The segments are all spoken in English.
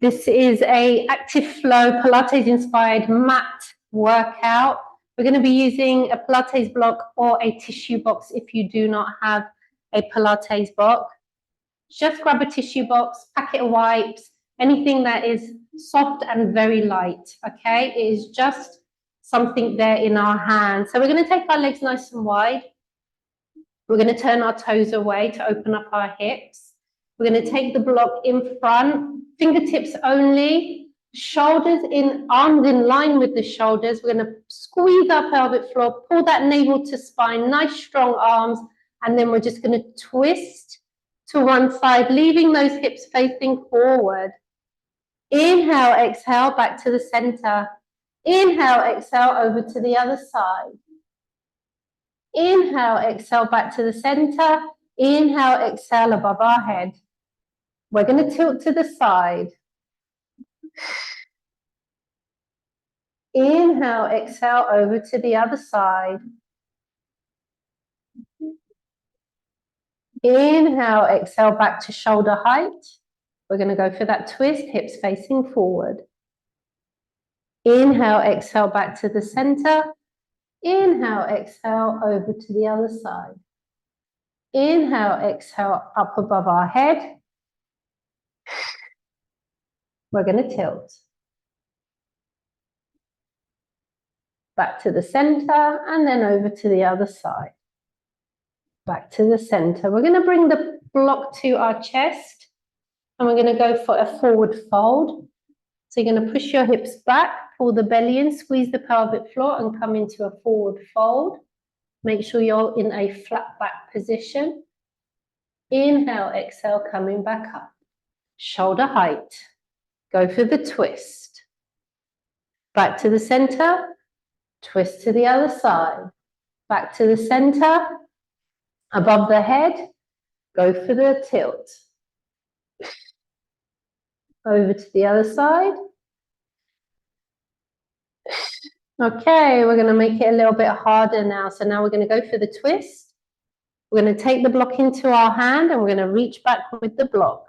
This is a active flow Pilates inspired mat workout. We're going to be using a Pilates block or a tissue box if you do not have a Pilates block. Just grab a tissue box, packet of wipes, anything that is soft and very light, okay? It is just something there in our hands. So we're going to take our legs nice and wide. We're going to turn our toes away to open up our hips. We're going to take the block in front, fingertips only, shoulders in, arms in line with the shoulders. We're going to squeeze our pelvic floor, pull that navel to spine, nice strong arms, and then we're just going to twist to one side, leaving those hips facing forward. Inhale, exhale, back to the center. Inhale, exhale, over to the other side. Inhale, exhale, back to the center. Inhale, exhale, above our head. We're going to tilt to the side. Inhale, exhale, over to the other side. Inhale, exhale, back to shoulder height. We're going to go for that twist, hips facing forward. Inhale, exhale, back to the center. Inhale, exhale, over to the other side. Inhale, exhale, up above our head. We're going to tilt. Back to the center and then over to the other side. Back to the center. We're going to bring the block to our chest and we're going to go for a forward fold. So you're going to push your hips back, pull the belly in, squeeze the pelvic floor and come into a forward fold. Make sure you're in a flat back position. Inhale, exhale, coming back up. Shoulder height. Go for the twist. Back to the center. Twist to the other side. Back to the center. Above the head. Go for the tilt. Over to the other side. Okay, we're going to make it a little bit harder now. So now we're going to go for the twist. We're going to take the block into our hand and we're going to reach back with the block.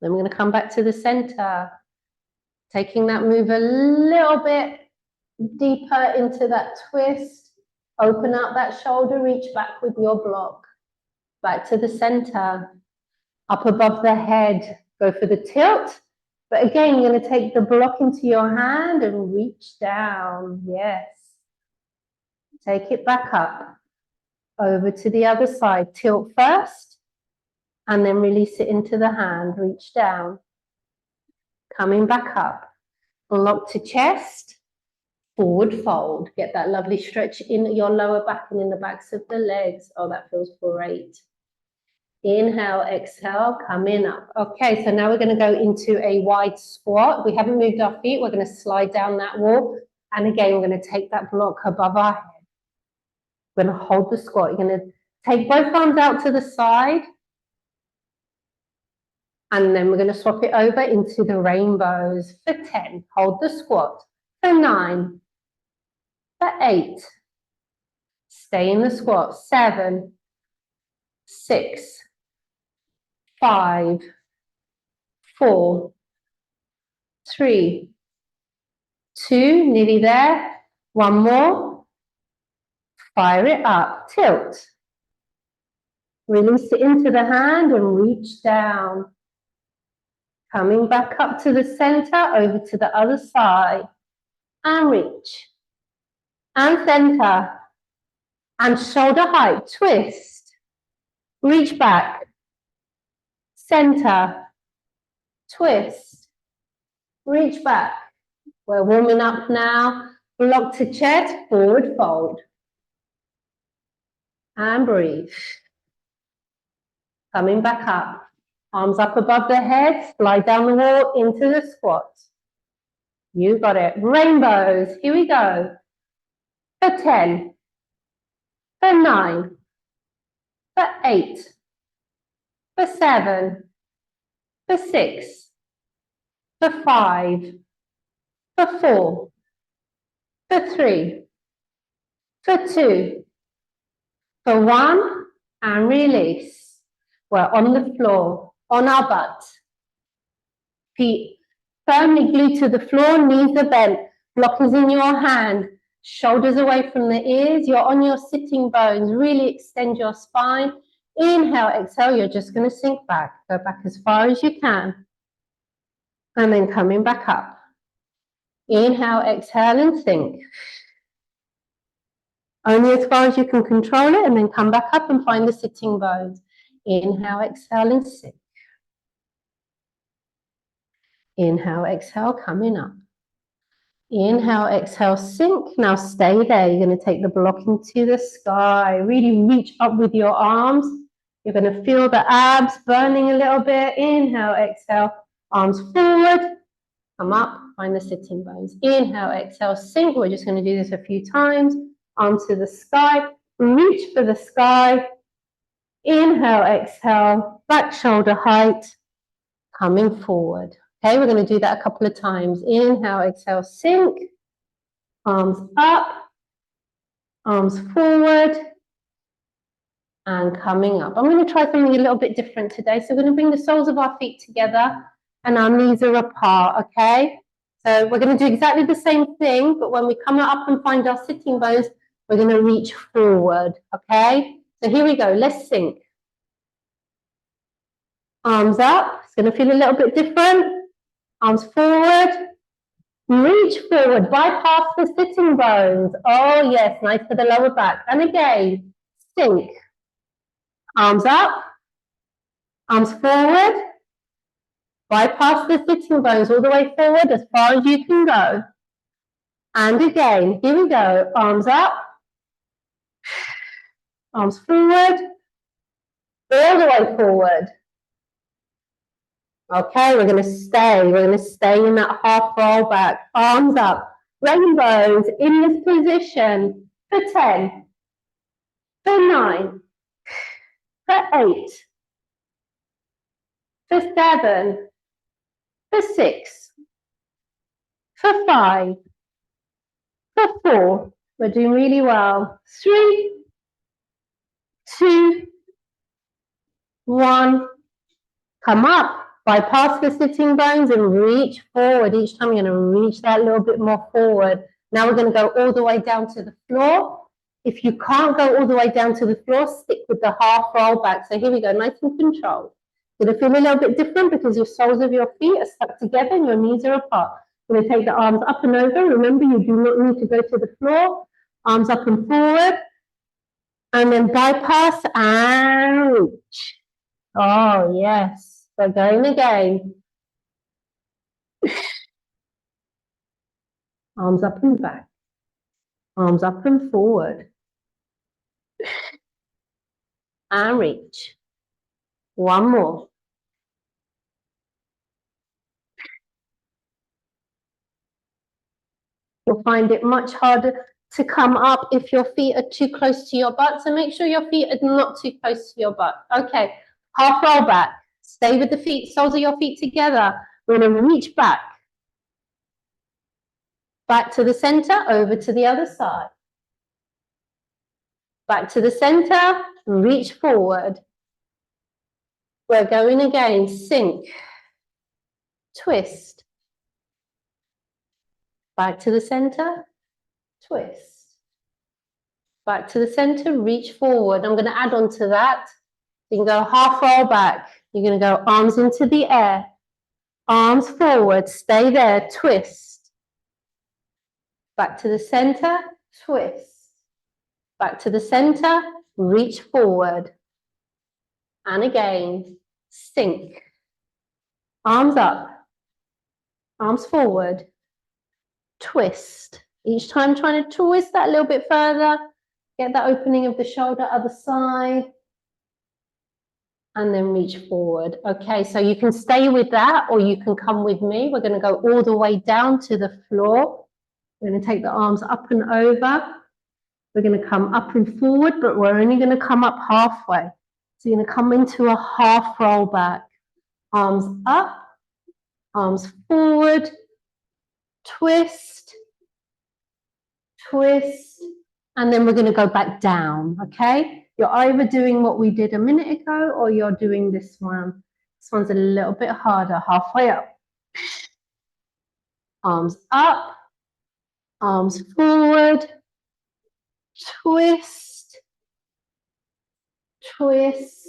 Then we're going to come back to the center. Taking that move a little bit deeper into that twist. Open up that shoulder, reach back with your block. Back to the center. Up above the head. Go for the tilt. But again, you're going to take the block into your hand and reach down. Yes. Take it back up. Over to the other side. Tilt first. And then release it into the hand. Reach down. Coming back up. Block to chest. Forward fold. Get that lovely stretch in your lower back and in the backs of the legs. Oh, that feels great. Inhale, exhale, coming up. Okay, so now we're going to go into a wide squat. We haven't moved our feet. We're going to slide down that wall. And again, we're going to take that block above our head. We're going to hold the squat. You're going to take both arms out to the side. And then we're going to swap it over into the rainbows for 10. Hold the squat. For 9. For 8. Stay in the squat. 7. 6. 5, 4, 3, 2, nearly there. One more. Fire it up. Tilt. Release it into the hand and reach down. Coming back up to the center, over to the other side. And reach. And center. And shoulder height. Twist. Reach back. Center, twist, reach back. We're warming up now. Block to chest, forward fold. And breathe. Coming back up. Arms up above the head, slide down the wall into the squat. You got it. Rainbows, here we go. For 10, for 9, for 8, for 7, for 6, for 5, for 4, for 3, for 2, for 1, and release. We're on the floor, on our butt. Feet firmly glued to the floor, knees are bent, block is in your hand, shoulders away from the ears, you're on your sitting bones, really extend your spine. Inhale, exhale, you're just going to sink back. Go back as far as you can. And then coming back up. Inhale, exhale, and sink. Only as far as you can control it, and then come back up and find the sitting bones. Inhale, exhale, and sink. Inhale, exhale, coming up. Inhale, exhale, sink. Now stay there. You're going to take the block into the sky. Really reach up with your arms. You're going to feel the abs burning a little bit. Inhale, exhale, arms forward. Come up, find the sitting bones. Inhale, exhale, sink. We're just going to do this a few times. Arms to the sky. Reach for the sky. Inhale, exhale, back shoulder height. Coming forward. Okay, we're going to do that a couple of times. Inhale, exhale, sink. Arms up. Arms forward. And coming up. I'm going to try something a little bit different today. So we're going to bring the soles of our feet together and our knees are apart, okay? So we're going to do exactly the same thing, but when we come up and find our sitting bones, we're going to reach forward, okay? So here we go. Let's sink. Arms up. It's going to feel a little bit different. Arms forward. Reach forward. Bypass the sitting bones. Oh, yes. Nice for the lower back. And again, sink. Arms up. Arms forward. Bypass the sitting bones all the way forward as far as you can go. And again, here we go. Arms up. Arms forward. All the way forward. Okay, we're going to stay. We're going to stay in that half roll back. Arms up. Rainbows in this position for 10, for 9, for 8, for 7, for 6, for 5, for 4. We're doing really well. 3, 2, 1. Come up. Bypass the sitting bones and reach forward. Each time you're going to reach that little bit more forward. Now we're going to go all the way down to the floor. If you can't go all the way down to the floor, stick with the half roll back. So here we go, nice and controlled. It's going to feel a little bit different because your soles of your feet are stuck together and your knees are apart. You're going to take the arms up and over. Remember, you do not need to go to the floor. Arms up and forward. And then bypass and reach. Oh, yes. So going again. Arms up and back. Arms up and forward. And reach. One more. You'll find it much harder to come up if your feet are too close to your butt. So make sure your feet are not too close to your butt. Okay, half roll back. Stay with the feet, soles of your feet together. We're going to reach back. Back to the center, over to the other side. Back to the center, reach forward. We're going again, sink. Twist. Back to the center, twist. Back to the center, reach forward. I'm going to add on to that. You can go half roll back. You're going to go arms into the air. Arms forward, stay there, twist. Back to the center, twist. Back to the center, reach forward. And again, sink. Arms up. Arms forward. Twist. Each time trying to twist that a little bit further. Get that opening of the shoulder, other side. And then reach forward. Okay, so you can stay with that or you can come with me. We're going to go all the way down to the floor. We're going to take the arms up and over. We're going to come up and forward, but we're only going to come up halfway. So you're going to come into a half roll back. Arms up, arms forward, twist, twist, and then we're going to go back down, okay? You're either doing what we did a minute ago or you're doing this one. This one's a little bit harder, halfway up. arms up, arms forward, twist, twist,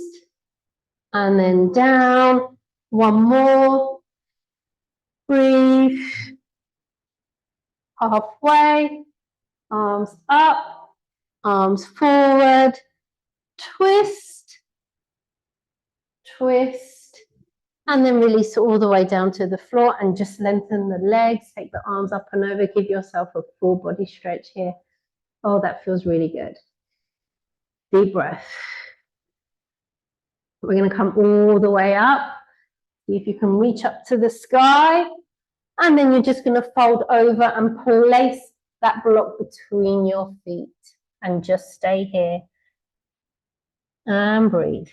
and then down. One more. Breathe. Halfway. Arms up, arms forward, twist, twist, and then release all the way down to the floor and just lengthen the legs. Take the arms up and over. Give yourself a full body stretch here. Oh, that feels really good. Deep breath. We're going to come all the way up. See if you can reach up to the sky. And then you're just going to fold over and place that block between your feet. And just stay here. And breathe.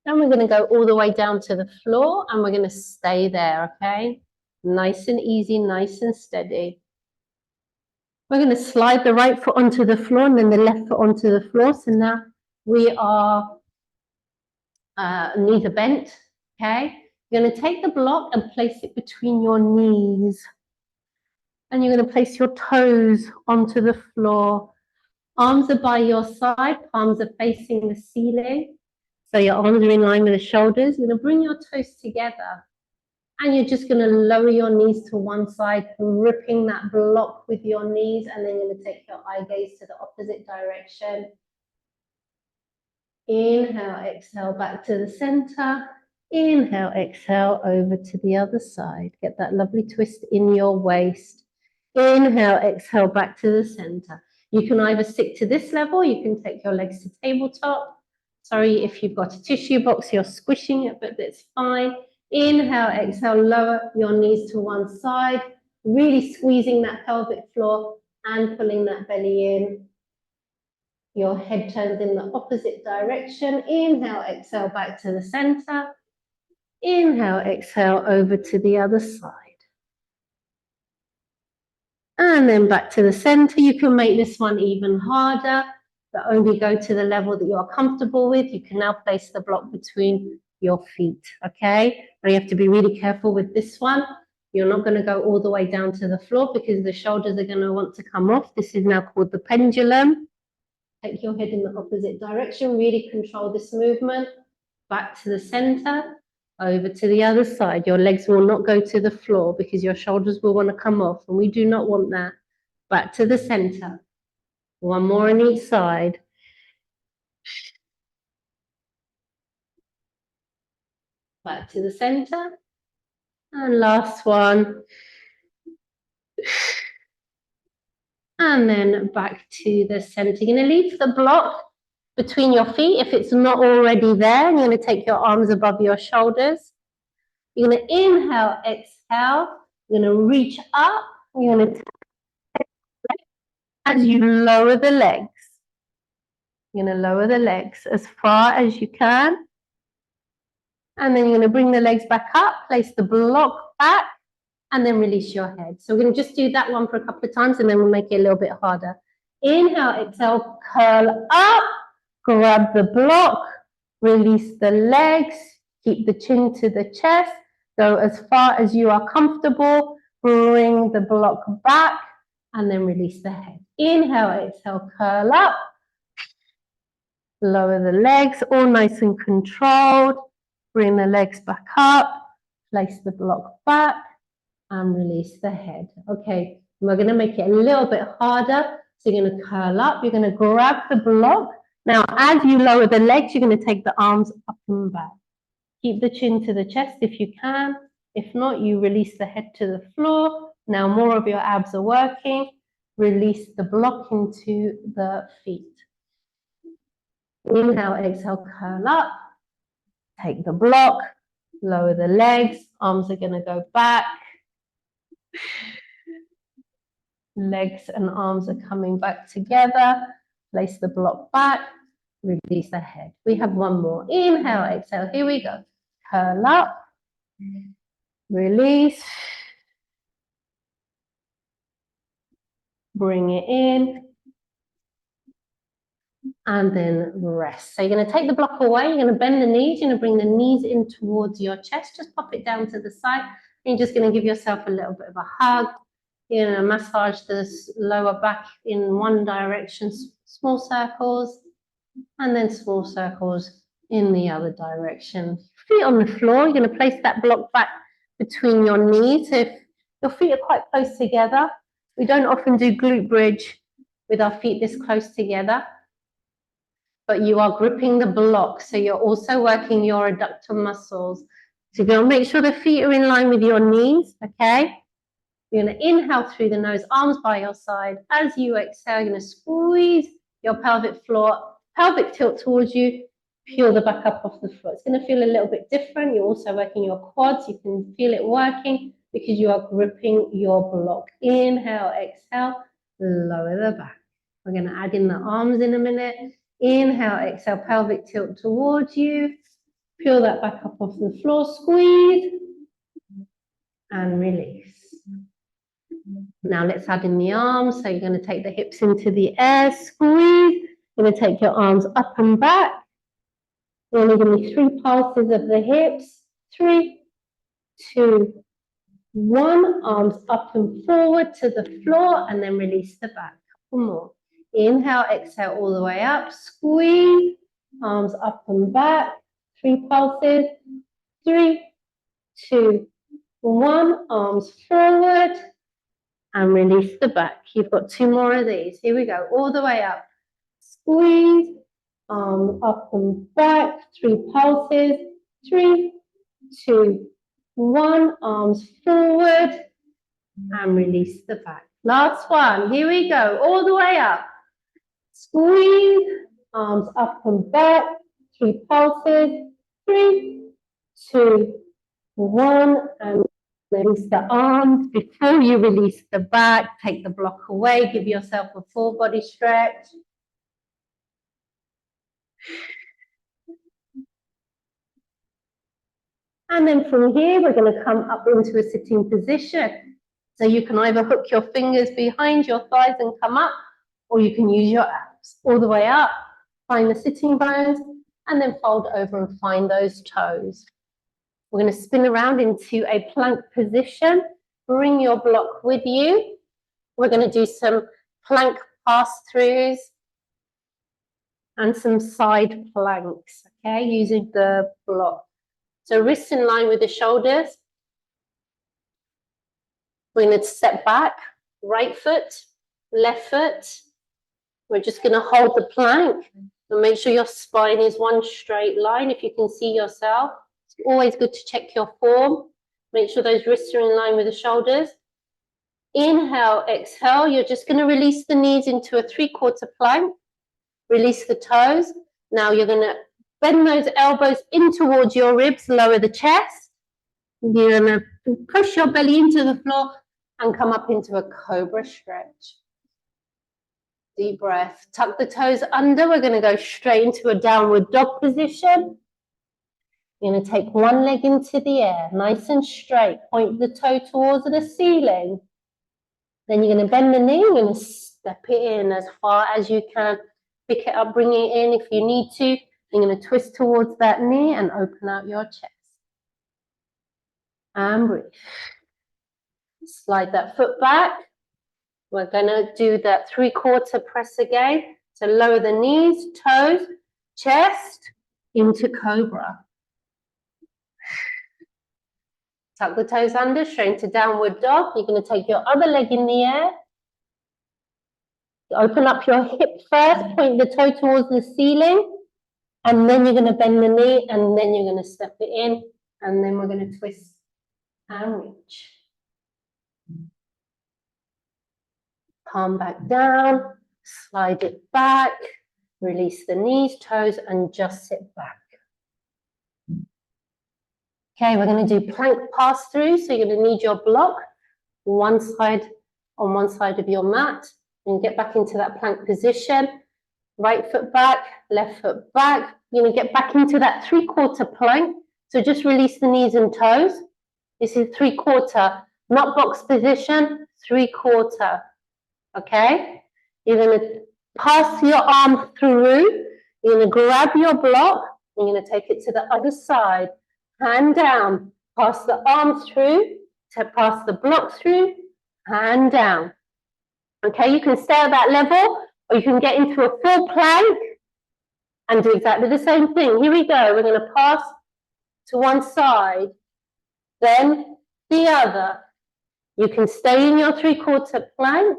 And we're going to go all the way down to the floor and we're going to stay there, okay? Nice and easy, nice and steady. We're going to slide the right foot onto the floor and then the left foot onto the floor. So now we are knees are bent, okay? You're going to take the block and place it between your knees. And you're going to place your toes onto the floor. Arms are by your side, palms are facing the ceiling. So your arms are in line with the shoulders. You're going to bring your toes together. And you're just going to lower your knees to one side, gripping that block with your knees. And then you're going to take your eye gaze to the opposite direction. Inhale, exhale, back to the center. Inhale, exhale, over to the other side. Get that lovely twist in your waist. Inhale, exhale, back to the center. You can either stick to this level, you can take your legs to tabletop. Sorry if you've got a tissue box, you're squishing it, but that's fine. Inhale, exhale, lower your knees to one side, really squeezing that pelvic floor and pulling that belly in. Your head turns in the opposite direction. Inhale, exhale, back to the center. Inhale, exhale, over to the other side. And then back to the center. You can make this one even harder, but only go to the level that you are comfortable with. You can now place the block between your feet, okay? Now you have to be really careful with this one. You're not going to go all the way down to the floor because the shoulders are going to want to come off. This is now called the pendulum. Take your head in the opposite direction. Really control this movement. Back to the center. Over to the other side. Your legs will not go to the floor because your shoulders will want to come off, and we do not want that. Back to the center. One more on each side. Back to the center. And last one. And then back to the center. You're going to leave the block between your feet if it's not already there. You're going to take your arms above your shoulders. You're going to inhale, exhale. You're going to reach up. You're going to as you lower the legs. You're going to lower the legs as far as you can. And then you're going to bring the legs back up, place the block back, and then release your head. So we're going to just do that one for a couple of times, and then we'll make it a little bit harder. Inhale, exhale, curl up, grab the block, release the legs, keep the chin to the chest, go as far as you are comfortable, bring the block back, and then release the head. Inhale, exhale, curl up, lower the legs, all nice and controlled. Bring the legs back up, place the block back, and release the head. Okay, we're going to make it a little bit harder. So you're going to curl up, you're going to grab the block. Now, as you lower the legs, you're going to take the arms up and back. Keep the chin to the chest if you can. If not, you release the head to the floor. Now more of your abs are working. Release the block into the feet. Inhale, exhale, curl up. Take the block, lower the legs, arms are going to go back. Legs and arms are coming back together. Place the block back, release the head. We have one more. Inhale, exhale, here we go. Curl up, release. Bring it in. and then rest. So you're going to take the block away, you're going to bend the knees, you're going to bring the knees in towards your chest, just pop it down to the side, and you're just going to give yourself a little bit of a hug. You're going to massage the lower back in one direction, small circles, and then small circles in the other direction. Feet on the floor, you're going to place that block back between your knees. So if your feet are quite close together, we don't often do glute bridge with our feet this close together, but you are gripping the block, so you're also working your adductor muscles. So you're going to make sure the feet are in line with your knees, okay? You're going to inhale through the nose, arms by your side. As you exhale, you're going to squeeze your pelvic floor, pelvic tilt towards you, peel the back up off the floor. It's going to feel a little bit different. You're also working your quads. You can feel it working because you are gripping your block. Inhale, exhale, lower the back. We're going to add in the arms in a minute. Inhale, exhale, pelvic tilt towards you. Peel that back up off the floor, squeeze, and release. Now let's add in the arms. So you're going to take the hips into the air, squeeze. You're going to take your arms up and back. You're going to give me 3 pulses of the hips. 3, 2, 1. Arms up and forward to the floor, and then release the back. Couple more. Inhale, exhale all the way up. Squeeze. Arms up and back. 3 pulses. 3, 2, 1. Arms forward. And release the back. You've got 2 more of these. Here we go. All the way up. Squeeze. Arms up and back. 3 pulses. 3, 2, 1. Arms forward. And release the back. Last one. Here we go. All the way up. Squeeze. Arms up and back. 3 pulses. 3, 2, 1. And release the arms. Before you release the back, take the block away. Give yourself a full body stretch. And then from here, we're going to come up into a sitting position. So you can either hook your fingers behind your thighs and come up, or you can use your abs. All the way up, find the sitting bones, and then fold over and find those toes. We're going to spin around into a plank position. Bring your block with you. We're going to do some plank pass-throughs and some side planks, okay, using the block. So wrists in line with the shoulders. We're going to step back, right foot, left foot. We're just going to hold the plank and make sure your spine is one straight line if you can see yourself. It's always good to check your form. Make sure those wrists are in line with the shoulders. Inhale, exhale. You're just going to release the knees into a 3/4 plank. Release the toes. Now you're going to bend those elbows in towards your ribs, lower the chest. You're going to push your belly into the floor and come up into a cobra stretch. Deep breath. Tuck the toes under. We're going to go straight into a downward dog position. You're going to take one leg into the air, nice and straight. Point the toe towards the ceiling. Then you're going to bend the knee. You're going to step it in as far as you can. Pick it up, bring it in if you need to. You're going to twist towards that knee and open out your chest. And breathe. Slide that foot back. We're going to do that 3/4 press again. So lower the knees, toes, chest into cobra. Tuck the toes under, straight into downward dog. You're going to take your other leg in the air. Open up your hip first, point the toe towards the ceiling, and then you're going to bend the knee, and then you're going to step it in, and then we're going to twist and reach. Palm back down, slide it back, release the knees, toes, and just sit back. Okay, we're going to do plank pass-through, so you're going to need your block on one side of your mat, and get back into that plank position. Right foot back, left foot back. You're going to get back into that 3/4 plank, so just release the knees and toes. This is 3/4, not box position, 3/4. Okay, you're going to Pass your arm through. You're going to grab your block. You're going to take it to the other side. Hand down. Pass the arm through. Pass the block through. Hand down. Okay, you can stay at that level, or you can get into a full plank and do exactly the same thing. Here we go. We're going to pass to one side, then the other. You can stay in your 3/4 plank.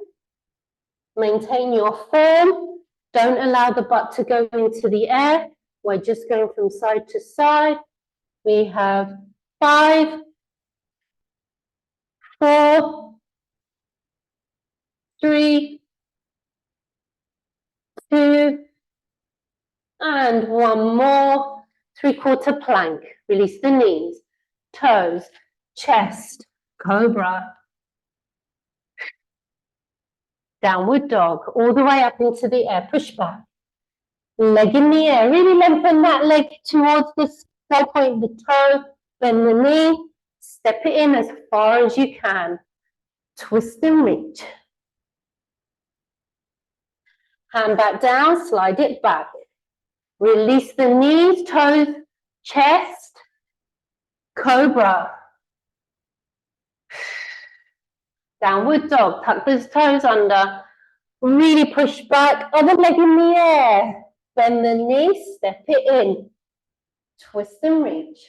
Maintain your form. Don't allow the butt to go into the air. We're just going from side to side. We have 5, 4, 3, 2, and one more. 3/4 plank. Release the knees, toes, chest, cobra. Downward dog, all the way up into the air. Push back. Leg in the air. Really lengthen that leg towards the sky point, the toe. Bend the knee. Step it in as far as you can. Twist and reach. Hand back down, slide it back. Release the knees, toes, chest, cobra. Downward dog, tuck those toes under. Really push back, other leg in the air. Bend the knee, step it in. Twist and reach.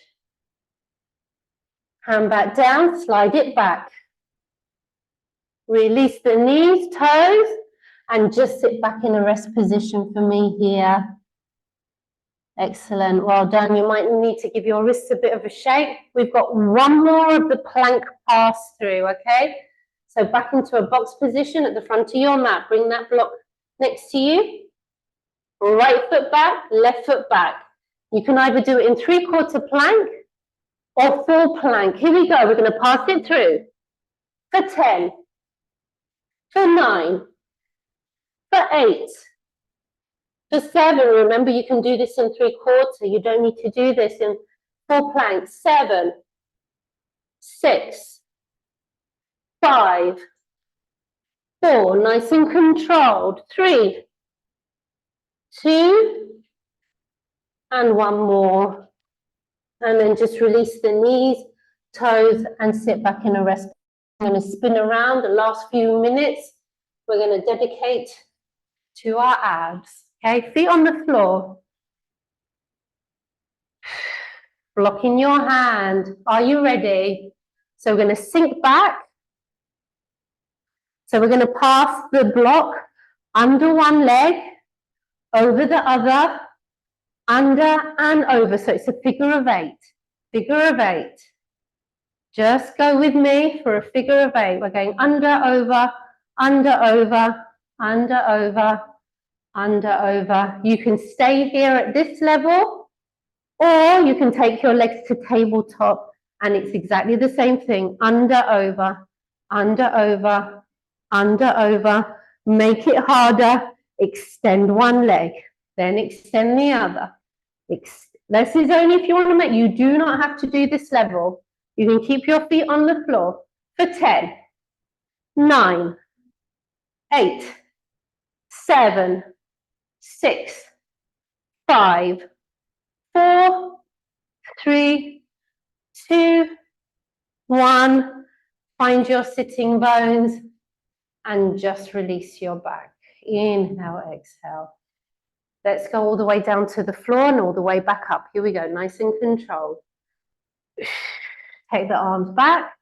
Hand back down, slide it back. Release the knees, toes, and just sit back in a rest position for me here. Excellent, well done. You might need to give your wrists a bit of a shake. We've got one more of the plank pass through, okay? So back into a box position at the front of your mat. Bring that block next to you. Right foot back, left foot back. You can either do it in 3/4 plank or full plank. Here we go. We're going to pass it through for 10, for 9, for 8, for 7. Remember, you can do this in 3/4. You don't need to do this in full plank. 7, 6, 5, 4. Nice and controlled. 3, 2, and one more. And then just release the knees, toes, and sit back in a rest. I'm going to spin around the last few minutes. We're going to dedicate to our abs. Okay, feet on the floor. Blocking your hand. Are you ready? So we're going to sink back. So we're going to pass the block under one leg, over the other, under and over. So it's a figure of 8. Figure of 8. Just go with me for a figure of 8. We're going under, over, under, over, under, over, under, over. You can stay here at this level, or you can take your legs to tabletop, and it's exactly the same thing. Under, over, under, over, under, over. Make it harder. Extend one leg, then extend the other. This is only if you want to make, you do not have to do this level. You can keep your feet on the floor for 10, 9, 8, 7, 6, 5, 4, 3, 2, 1. Find your sitting bones and just release your back. Inhale, exhale. Let's go all the way down to the floor and all the way back up. Here we go, nice and controlled. Take the arms back.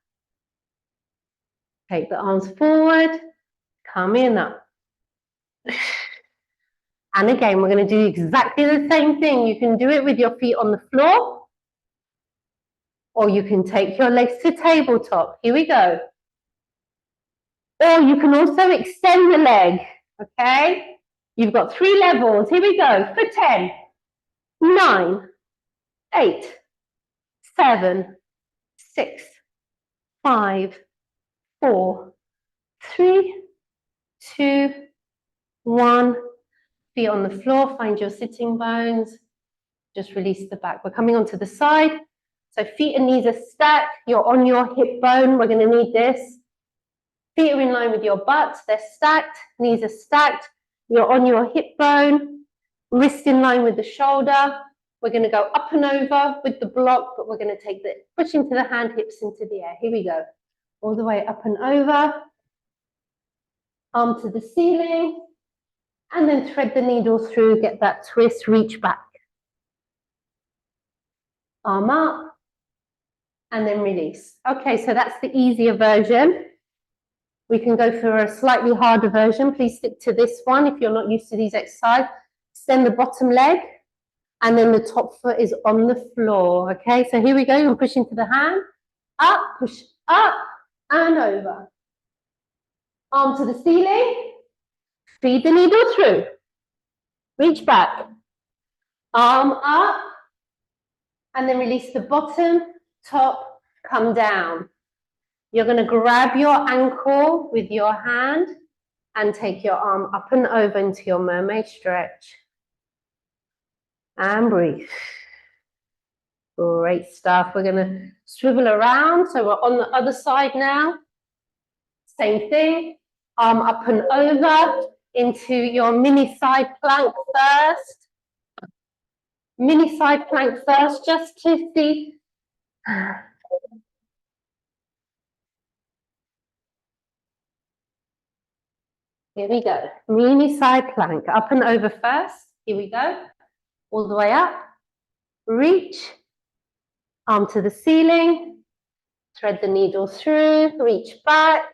Take the arms forward. Come in up. And again, we're going to do exactly the same thing. You can do it with your feet on the floor, or you can take your legs to tabletop. Here we go. Or you can also extend the leg, okay? You've got 3 levels. Here we go. For 10, 9, 8, 7, 6, 5, 4, 3, 2, 1. Feet on the floor. Find your sitting bones. Just release the back. We're coming onto the side. So feet and knees are stacked. You're on your hip bone. We're going to need this. Feet are in line with your butt. They're stacked. Knees are stacked. You're on your hip bone, wrist in line with the shoulder. We're going to go up and over with the block, but we're going to take the push into the hand, hips into the air. Here we go. All the way up and over. Arm to the ceiling. And then thread the needle through, get that twist, reach back. Arm up. And then release. Okay, so that's the easier version. We can go for a slightly harder version. Please stick to this one if you're not used to these exercises. Extend the bottom leg. And then the top foot is on the floor, okay? So here we go, you're pushing to the hand, up, push up, and over. Arm to the ceiling, feed the needle through. Reach back, arm up, and then release the bottom, top, come down. You're gonna grab your ankle with your hand and take your arm up and over into your mermaid stretch. And breathe. Great stuff. We're going to swivel around. So we're on the other side now. Same thing. Arm up and over into your mini side plank first. Mini side plank first, just to see. Here we go. Mini side plank. Up and over first. Here we go. All the way up. Reach. Arm to the ceiling. Thread the needle through. Reach back.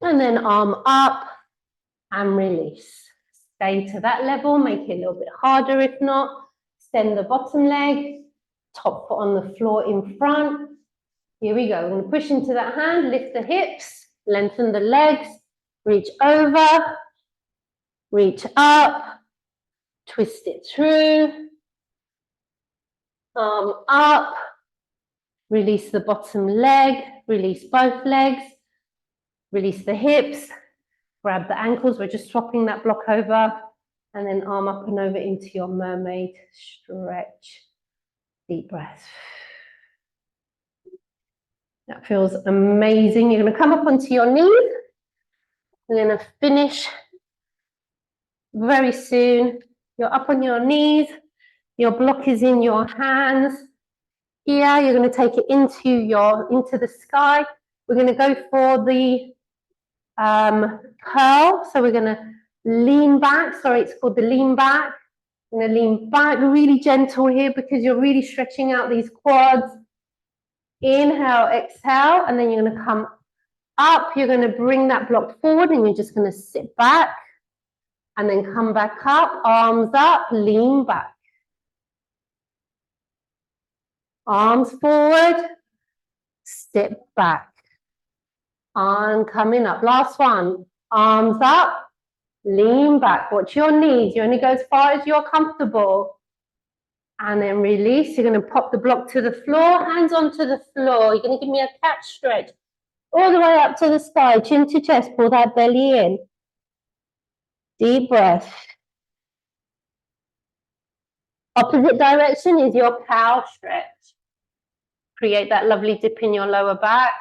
And then arm up and release. Stay to that level, make it a little bit harder if not. Extend the bottom leg, top foot on the floor in front. Here we go, we're going to push into that hand, lift the hips, lengthen the legs, reach over, reach up, twist it through, arm up, release the bottom leg, release both legs, release the hips, grab the ankles, we're just swapping that block over, and then arm up and over into your mermaid stretch. Deep breath. That feels amazing. You're going to come up onto your knees. We're going to finish very soon. You're up on your knees. Your block is in your hands. Here, you're going to take it into the sky. We're going to go for the curl. So we're going to lean back. Sorry, it's called the lean back. I'm going to lean back, really gentle here because you're really stretching out these quads. Inhale, exhale, and then you're going to come up. You're going to bring that block forward and you're just going to sit back and then come back up, arms up, lean back. Arms forward, step back. Arm coming up. Last one. Arms up, lean back. Watch your knees. You only go as far as you're comfortable. And then release. You're going to pop the block to the floor, hands onto the floor. You're going to give me a cat stretch. All the way up to the sky, chin to chest, pull that belly in. Deep breath. Opposite direction is your cow stretch. Create that lovely dip in your lower back.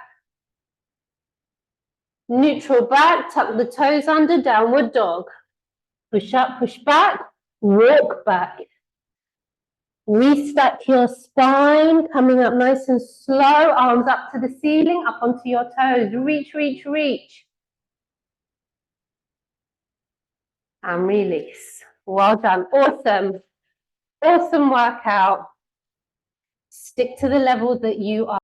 Neutral back, tuck the toes under, downward dog. Push up, push back, walk back. Restack your spine, coming up nice and slow, arms up to the ceiling, up onto your toes. Reach, reach, reach. And release. Well done. Awesome. Awesome workout. Stick to the level that you are.